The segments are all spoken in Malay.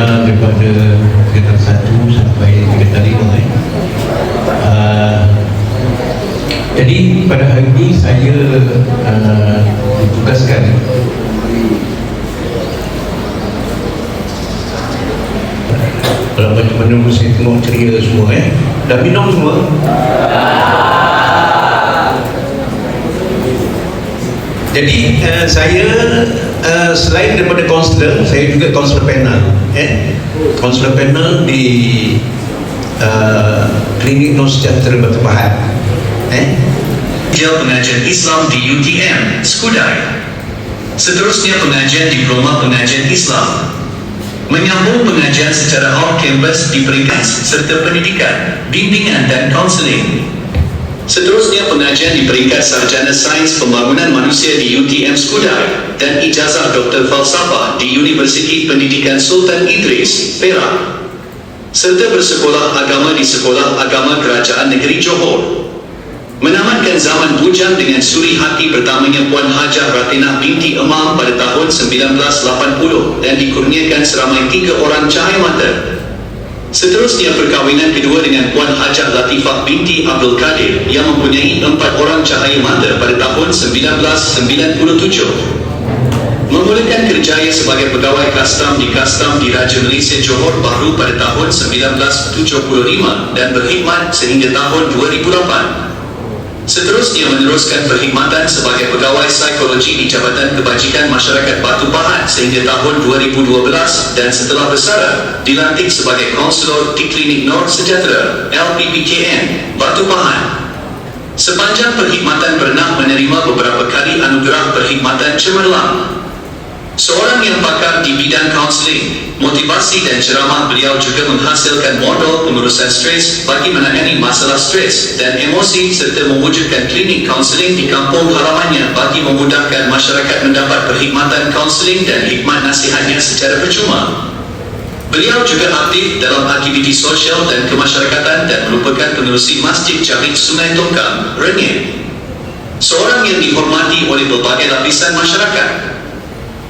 Pena daripada tingkatan 1 sampai tingkatan 5 jadi pada hari ini saya ditugaskan kalau macam mana saya tengok ceria semua dah minum semua. Jadi saya selain daripada kaunselor, saya juga kaunselor panel. Kaunselor panel di Klinik Nur Sejahtera Batu Pahat. Pengajian Islam di UTM Skudai. Seterusnya pengajian Diploma Pengajian Islam. Menyambung pengajian secara off-campus di peringkat serta pendidikan, bimbingan dan kaunseling. Seterusnya pengajian di peringkat Sarjana Sains Pembangunan Manusia di UTM Skudai dan ijazah Dr. Falsafah di Universiti Pendidikan Sultan Idris, Perak. Serta bersekolah agama di Sekolah Agama Kerajaan Negeri Johor. Menamatkan zaman bujang dengan suri hati pertamanya Puan Hajah Ratinah binti Imam pada tahun 1980 dan dikurniakan seramai 3 orang cahaya mata. Seterusnya perkahwinan kedua dengan Puan Hajah Latifah binti Abdul Kadir yang mempunyai 4 orang cahaya mata pada tahun 1997. Memulakan kerjaya sebagai pegawai kastam di Raja Malaysia Johor Bahru pada tahun 1975 dan berkhidmat sehingga tahun 2008. Seterusnya meneruskan perkhidmatan sebagai pegawai psikologi di Jabatan Kebajikan Masyarakat Batu Pahat sehingga tahun 2012 dan setelah bersara dilantik sebagai kaunselor di Klinik Nur Sejahtera LPPKN Batu Pahat. Sepanjang perkhidmatan pernah menerima beberapa kali anugerah perkhidmatan cemerlang. Seorang yang pakar di bidang kaunseling, motivasi dan ceramah, beliau juga menghasilkan model pengurusan stres bagi menangani masalah stres dan emosi serta mewujudkan klinik kaunseling di kampung halamannya bagi memudahkan masyarakat mendapat perkhidmatan kaunseling dan hikmat nasihatnya secara percuma. Beliau juga aktif dalam aktiviti sosial dan kemasyarakatan dan merupakan pengerusi Masjid Jahit Sungai Tongkang, Rengit. Seorang yang dihormati oleh berbagai lapisan masyarakat.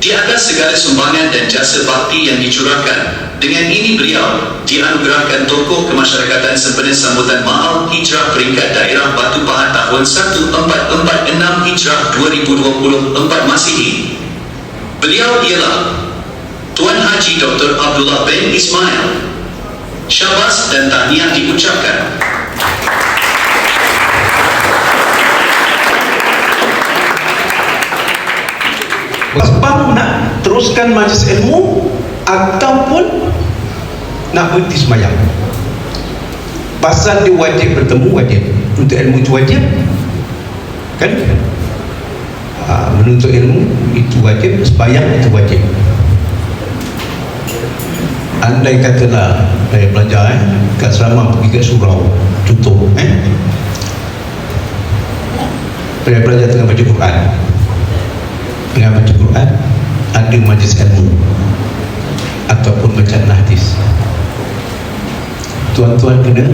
Di atas segala sumbangan dan jasa bakti yang dicurahkan, dengan ini beliau dianugerahkan tokoh kemasyarakatan sempena sambutan Ma'al Hijrah peringkat daerah Batu Pahat tahun 1446 Hijrah 2024 Masihi. Beliau ialah Tuan Haji Dr. Abdullah bin Ismail. Syabas dan tahniah diucapkan. Baru nak teruskan majlis ilmu ataupun nak berhenti semayang. Pasal dia wajib bertemu, wajib untuk ilmu itu wajib kan? Menuntut ilmu itu wajib, semayang itu wajib. Andai katalah saya belajar kat Seremban pergi ke surau, contoh saya belajar tengah baca Quran, dengan baca Quran ada majlis ilmu ataupun bacaan hadis, tuan-tuan kena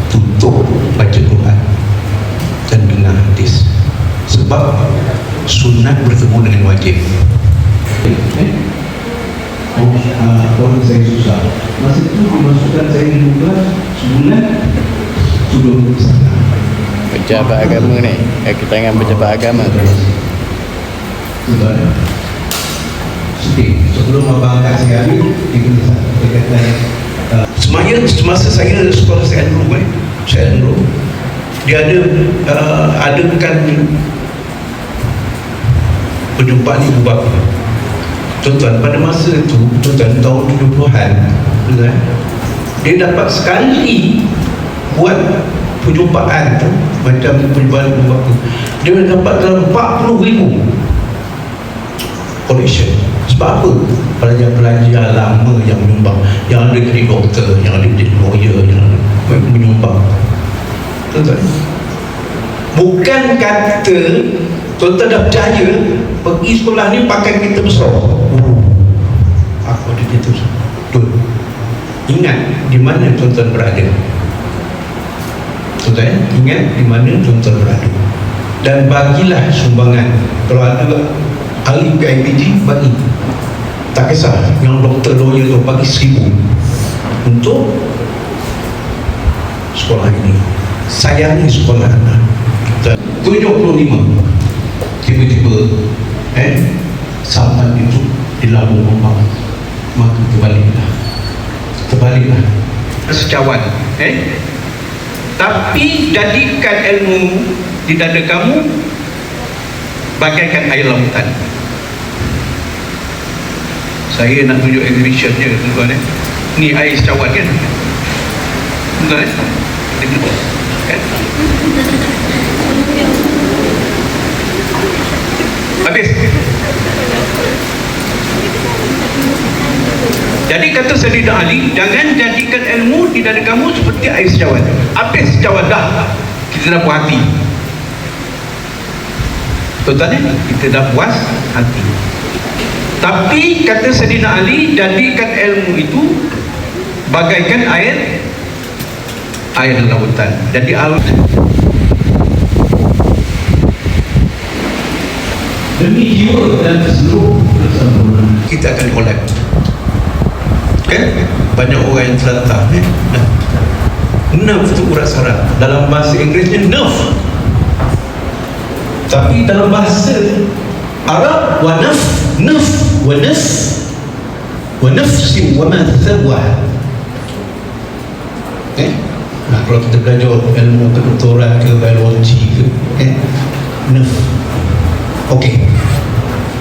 tutup baca Quran dan dengar hadis sebab sunat bertemu dengan wajib. Orang saya susah masa itu dimasukkan saya di kelas sebulan sebelum sana. Pejabat agama ni, keterangan pejabat agama tu. Sedih. Sebelum abang angkat saya habis, dia kata semasa saya sekolah saya dulu dia ada adakan perjumpaan ibu bapa. Tuan-tuan, pada masa itu, tuan-tuan tahun 70-an, dia dapat sekali buat perjumpaan tu, macam perjumpaan ibu bapa, dia dapat dalam 40,000 collection. Sebab apa? Pelajar-pelajar lama yang menyumbang, yang ada jadi doktor, yang ada jadi lawyer, yang menyumbang. Tuan-tuan, bukan kata tuan-tuan dah percaya pergi sekolah ni pakai kereta besar. Aku ada kereta besar. Ingat di mana tuan-tuan berada. Tuan-tuan, ingat di mana tuan-tuan berada. Dan bagilah sumbangan. Kalau ada ahli PIPG, bagi. Tak kisah yang doktor lawyer tu bagi 1,000 untuk sekolah ini. Sayangi sekolah anak. 75 tiba-tiba sampan itu dilambung ombak, maka terbaliklah sekawan. Tapi jadikan ilmu di dada kamu bagaikan air lautan. Saya nak tunjuk exhibition je tuan-tuan. Ni air secawan kan, tuan-tuan kan? Habis. Jadi kata Sayyidina Ali, jangan jadikan ilmu di dada kamu seperti air secawan. Habis secawan dah, kita dah puas hati. Tuan-tuan, kita dah puas hati. Tapi kata Sayyidina Ali, jadikan ilmu itu bagaikan air lautan. Jadi demi jiwa dan seluruh kesempurnaan kita akan collab. Banyak orang yang terlantar nerve tu urat saraf, dalam bahasa Inggerisnya nerve, tapi dalam bahasa Arab wanaf, nerve, wanaf, wanafsi wa ma thawwa. Nah, kalau kita belajar ilmu kedoktoran ke biologi ke nerve. Okey.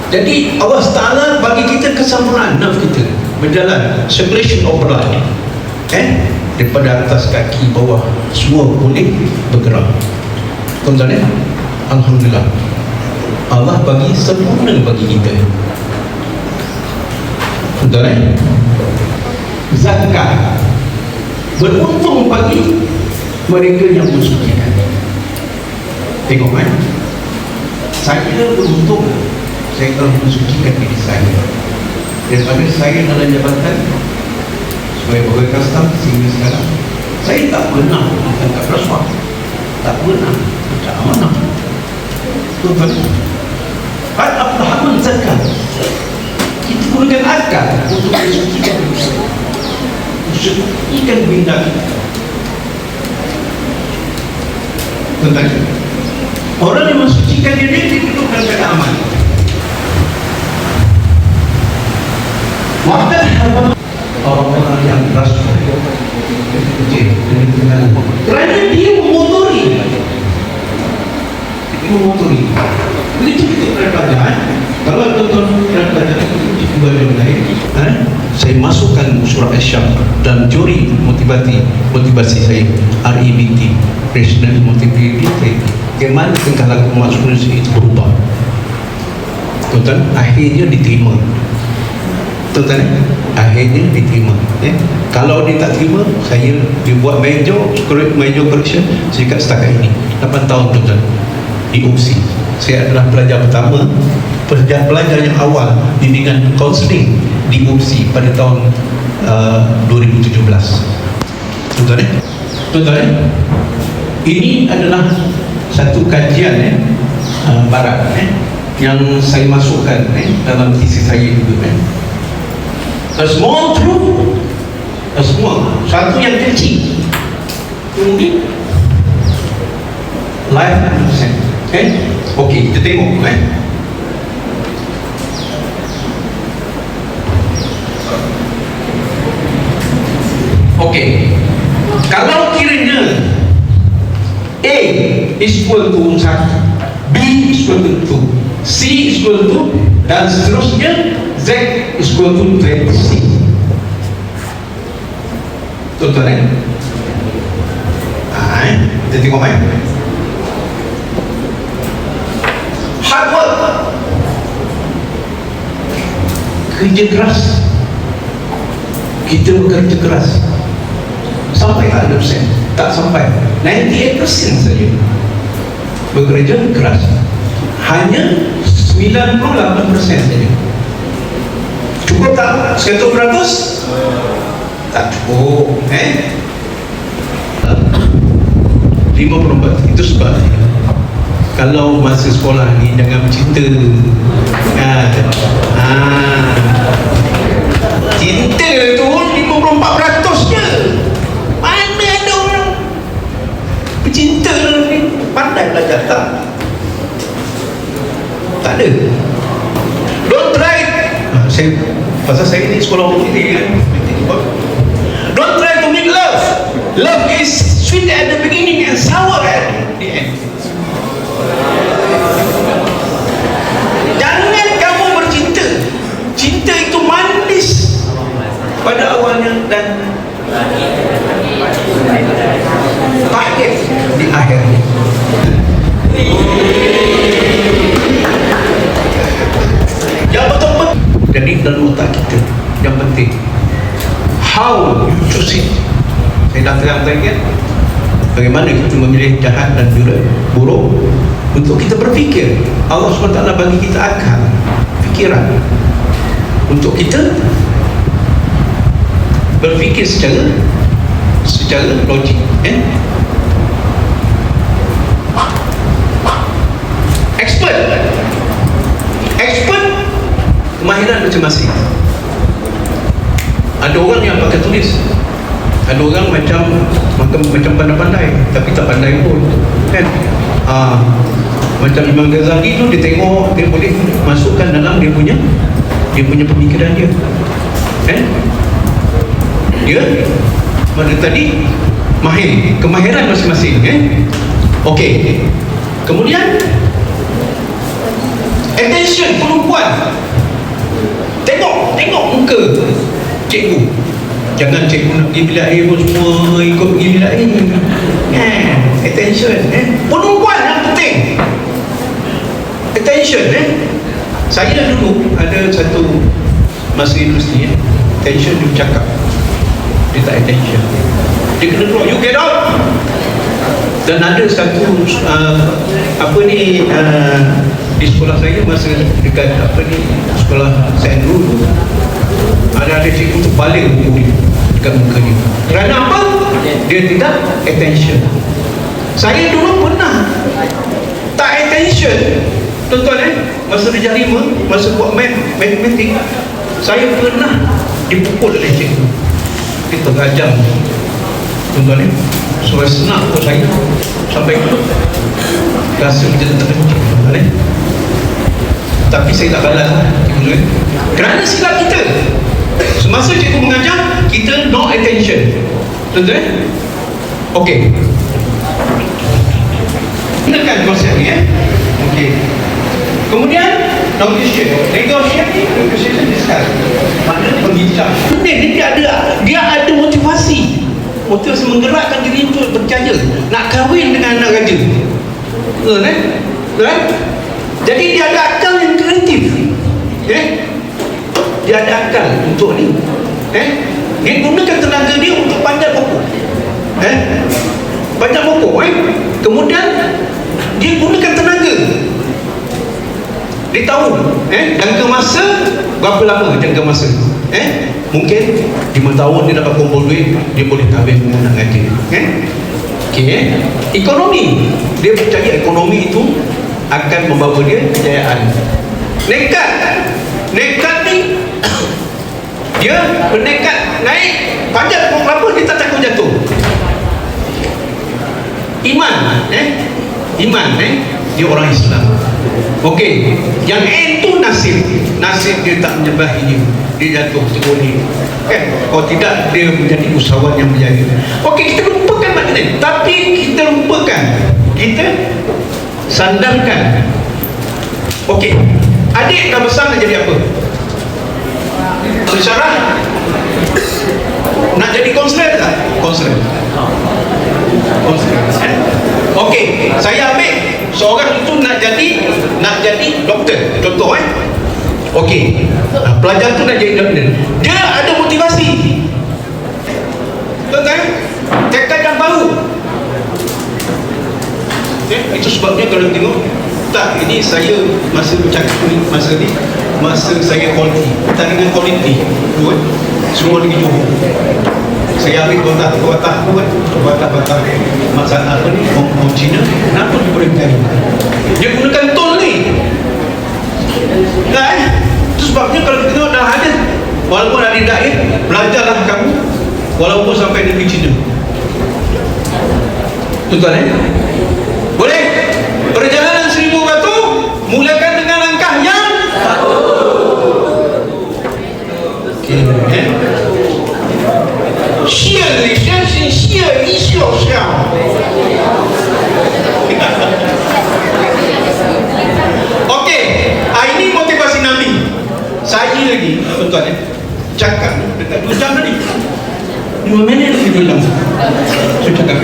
Jadi Allah Taala bagi kita kesempurnaan nerve kita berjalan, circulation of blood, daripada atas kaki bawah semua boleh bergerak. Tuan-tuan, alhamdulillah Allah bagi sempurna bagi kita. Tuan-tuan, zakat beruntung bagi mereka yang mensucikan. Tengok saya beruntung saya telah mensucikan diri saya daripada saya dalam jabatan sebagai pegawai kastam sehingga sekarang. Saya tak pernah angkat rasuah, tak pernah macam amanah. Tuan-tuan, al-aflahamun zakat, kita gunakan akal untuk mensucikan benda kita. Tuan-tuan, orang yang mensucikan diri dia duduk dalam keadaan aman. Orang-orang yang rasuah kerana dia memotori. Begitu kita belajar. Kalau tuan-tuan belajar lain, saya masukkan surah Asy-Syams dan juri motivasi saya, REBT, Rational Motivation. Bagaimana tingkah laku masuk Malaysia itu berubah. Tuan-tuan, akhirnya diterima. Tuan-tuan, akhirnya diterima. Kalau dia tak terima, saya dibuat major correction. Saya kat setakat ini 8 tahun tuan-tuan di UPSI. Saya adalah pelajar pertama, pelajar yang awal bimbingan kaunseling di UPSI pada tahun 2017. Tuan-tuan, ini adalah satu kajian barat yang saya masukkan dalam thesis saya juga. A small truth, satu yang kecil, kemudian life 100%. Okey, kita tengok Okey, kalau kiranya A is equal to 1, B is equal to 2, C is equal to, dan seterusnya Z is equal to Z. Tuan-tuan, kita tengok hard work, kerja keras. Kita bekerja keras sampai 100%, tak sampai 98% saja bekerja keras, hanya 98% saja. Cukup tak 100%? Tak cukup. 54 itu sebab kalau masa sekolah ni jangan bercinta. Cinta tu 54% je. Mana ada orang bercinta ni pandai belajar? Tak ada. Don't try. Pasal saya ni sekolah politik kan. Don't try to make love. Love is sweet at the beginning and sour at the end. Jangan kamu bercinta. Cinta itu manis pada awalnya dan pahit di akhirnya. Yang betul-betul jadi dalam otak kita yang penting how you choose it. Saya dah terang tadi kan, bagaimana kita memilih jahat dan buruk untuk kita berfikir. Allah SWT bagi kita akal, fikiran untuk kita berfikir secara logik. Expert kemahiran masing-masing. Ada orang yang pakai tulis, ada orang macam pandai-pandai tapi tak pandai pun kan. Macam Imam Ghazali tu, dia tengok dia boleh masukkan dalam dia punya pemikiran dia kan. Dia mana tadi kemahiran masing-masing okey. Kemudian attention perempuan, tengok muka cikgu. Jangan cikgu nak pergi bilik air pun semua ikut pergi bilik air. Attention perempuan yang penting. Attention Saya dulu ada satu masa universiti attention dia bercakap, dia tak attention, dia kena keluar, you get out. Dan ada satu di sekolah saya masa dekat sekolah St. Andrew, ada cikgu tu balik buku dia dekat muka dia. Kerana apa? Dia tidak attention. Saya dulu pernah tak attention, tuan-tuan masa darjah 5, masa buat matematik, saya pernah dipukul oleh cikgu. Dia tergajam, tuan-tuan suara senang pun saya sampai rasa macam tak. Tapi saya tak balas cikgu kerana silap kita. Semasa cikgu mengajar, kita no attention, tuan-tuan. Okey, gunakan konsep ni okey. Kemudian negotiation discuss, maknanya berbincang. Dia ada motivasi menggerakkan diri untuk berjaya nak kahwin dengan anak raja. Betul Jadi dia ada akal yang kreatif. Dia ada akal untuk ni. Dia gunakan tenaga dia untuk panjat pokok. Panjat pokok. Kemudian dia gunakan tenaga. Dia tahu jangka masa berapa lama jangka masa. Mungkin 5 tahun dia dapat kumpul duit, dia boleh kahwin dengan anak raja. Okey. Ekonomi, dia percaya ekonomi itu akan membawa dia kejayaan. Nekat ni dia bernekat naik panjat pokok kelapa, dia tak takut jatuh. Iman dia orang Islam. Okey, yang N tu nasib dia tak menyembah ini, dia jatuh terguling. Kalau tidak dia menjadi usahawan yang berjaya. Okey, kita lupakan makna, tapi kita lupakan, kita sandarkan. Okey, adik dah besar nak jadi apa? Pensyarah? Nak jadi konselor tak? Konselor. Okey, saya ambil seorang itu nak jadi doktor, contoh okey, pelajar tu nak jadi doktor, dia ada motivasi, betul tekad yang baru. Itu sebabnya kalau tengok tak, ini saya masa bercakap ni, masa saya quality, pertandingan quality semua lagi jauh. Saya ambil batah masalah apa ni, orang Cina, kenapa dia boleh berjaya? Dia gunakan tone ni. Itu sebabnya kalau kita tengok dalam hadis, walaupun ada da'i walaupun sampai negeri Cina. Tuan-tuan boleh? Perjalanan 1000 batu mulakan dengan langkah yang okey, 谢李先生谢一笑笑。Okey, ini motivasi Nabi. Saya lagi, tuan-tuan cakap dekat 2 jam tadi. 5 minit lagi 2 jam. Saya cakap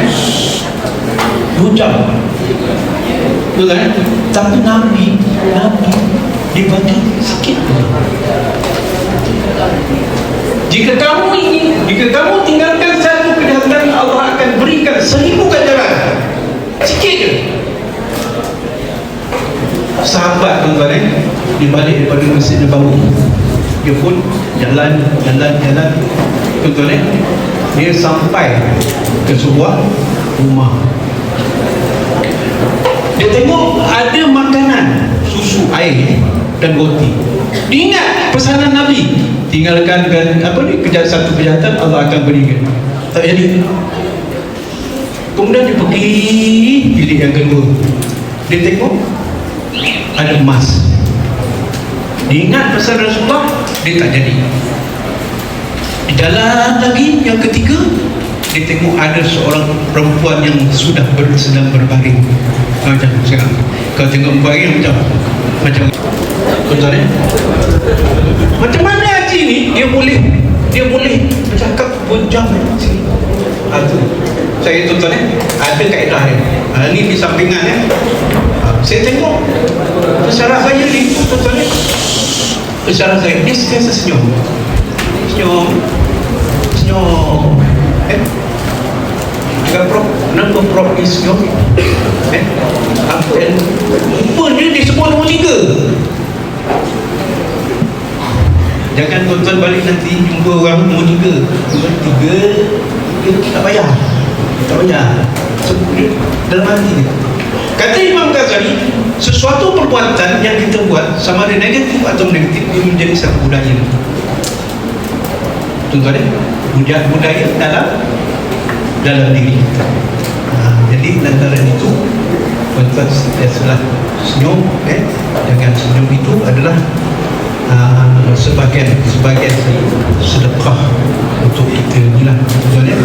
2 jam. Tuan-tuan, tapi Nabi dibagi sikit. Jika kamu tinggalkan satu kejahatan, Allah akan berikan 1000 ganjaran. Sikit je. Sahabat tuan-tuan di balik daripada Masjid Nabawi, dia pun jalan tuan-tuan dia sampai ke sebuah rumah. Dia tengok ada makanan, susu, air dan roti. Dia ingat pesanan Nabi, tinggalkan satu kejahatan, Allah akan berikan. Tak jadi. Kemudian dia pergi bilik yang kedua. Dia tengok ada emas. Dia ingat pesanan Rasulullah, dia tak jadi. Di jalan lagi yang ketiga, dia tengok ada seorang perempuan yang sedang berbaring. Macam sekarang kau tengok berbaring macam tuan-tuan macam mana haji ni dia boleh bercakap berjam sini. Itu saya tuan-tuan ada kaedah dia. Ni di sampingan saya tengok pesara saya ni tuan-tuan pesara saya dia sentiasa senyum Kenapa Prof ni senyum? Apa dia sebut nombor 3. Jangan tuan-tuan balik nanti jumpa orang nombor 3 tak payah sebut dia dalam hati dia. Kata Imam Ghazali, sesuatu perbuatan yang kita buat sama ada negatif atau negatif, dia menjadi satu budaya. Tuan-tuan budaya dalam diri kita. Jadi lantaran itu tuan-tuan setelah senyum dengan senyum itu adalah sebagian sedekah untuk kita ni lah tuan-tuan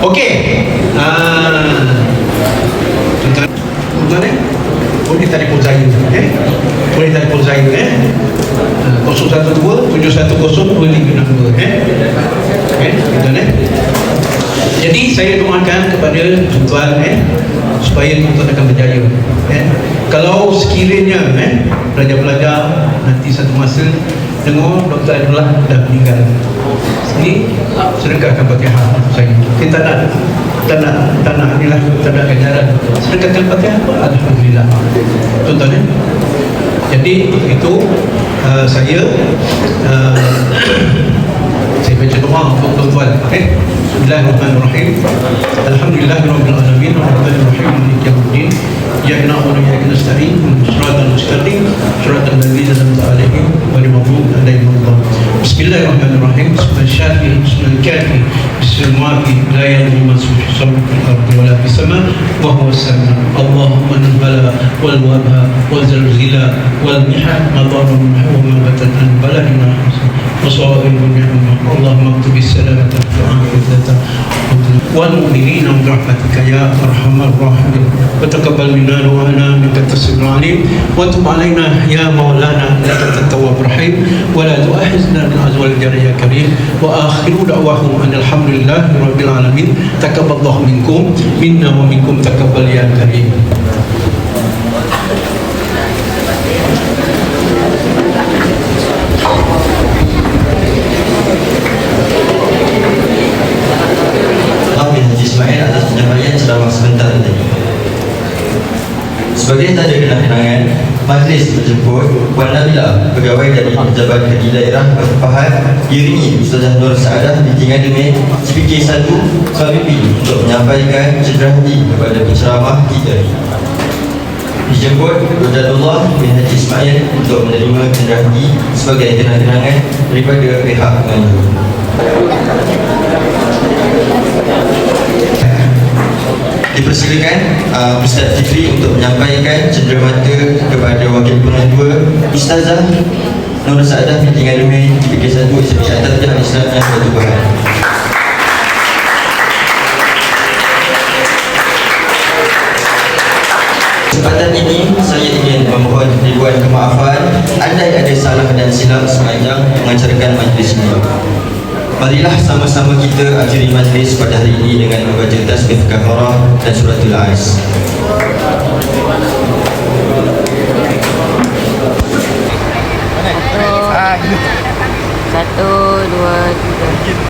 okey, tuan-tuan boleh telefon saya boleh telefon saya 012-710-2562 tuan-tuan jadi saya doakan kepada tuan-tuan supaya tuan-tuan akan berjaya. Kalau sekiranya pelajar-pelajar nanti satu masa dengar Dr. Abdullah dah meninggal, ini sedekahkan Fatihah saya. Kita tak nak inilah, tak nak ganjaran. Sedekahkan Fatihah, alhamdulillah. Tuan-tuan jadi itu saya baca doa untuk tuan-tuan. Bismillahirrahmanirrahim. Alhamdulillahirabbil alamin arrahmanir rahim maliki yaumiddin. Iyyaka na'budu wa iyyaka nasta'in ihdinas mustaqim shiratal ladzina an'amta 'alaihim ghairil maghdubi 'alaihim waladdallin. Bismillahirrahmanirrahim. Bismillahirrahmanirrahim. Bismillahirrahmanirrahim. Bismillahirrahmanirrahim. La ya'lamu ma fis samawati wa la fis sama' wa huwa as-sami'. Allahumma nabala wal wabha wal zalzila wal mihad ma dharra minhu wa ma batana baladina وصائر النعمة اللهم اكتب السلامة والعافية والمؤمنين برحمتك يا أرحم الراحمين وتقبل منا دعاءنا إنك السميع العليم وتب علينا يا مولانا إنك أنت التواب الرحيم ولا تؤاخذنا بالعزو والجر يا كريم وآخر دعواهم أن الحمد لله رب العالمين تقبل الله منكم منا ومنكم تقبل يا كريم. Ismail atas penyampaian ceramah sebentar tadi. Sebagai tanda kenang-kenangan, majlis menjemput Puan Nabila, pegawai dari Pejabat Haji Daerah Batu Pahat, diiringi Ustazah Nur Saadah binti Ngademin, speaker 1 KBP untuk menyampaikan cedera haji kepada penceramah kita. Dijemput Rojatullah bin Haji Ismail untuk menerima cedera haji sebagai kenang-kenangan daripada pihak penganjur. Dipersilakan Ustaz Fikri untuk menyampaikan cenderamata kepada Wakil Pengetua Ustazah Nur Saadah binti Ngadume PK1 Syarikat Tarbiyah Islamiyah Batu Bahan. Kesempatan ini saya ingin memohon ribuan kemaafan andai ada salah dan silap sepanjang mengacarkan majlis ini. Marilah sama-sama kita akhiri majlis pada hari ini dengan membaca tasbih kafarah dan suratul Ais. Satu, dua, tiga.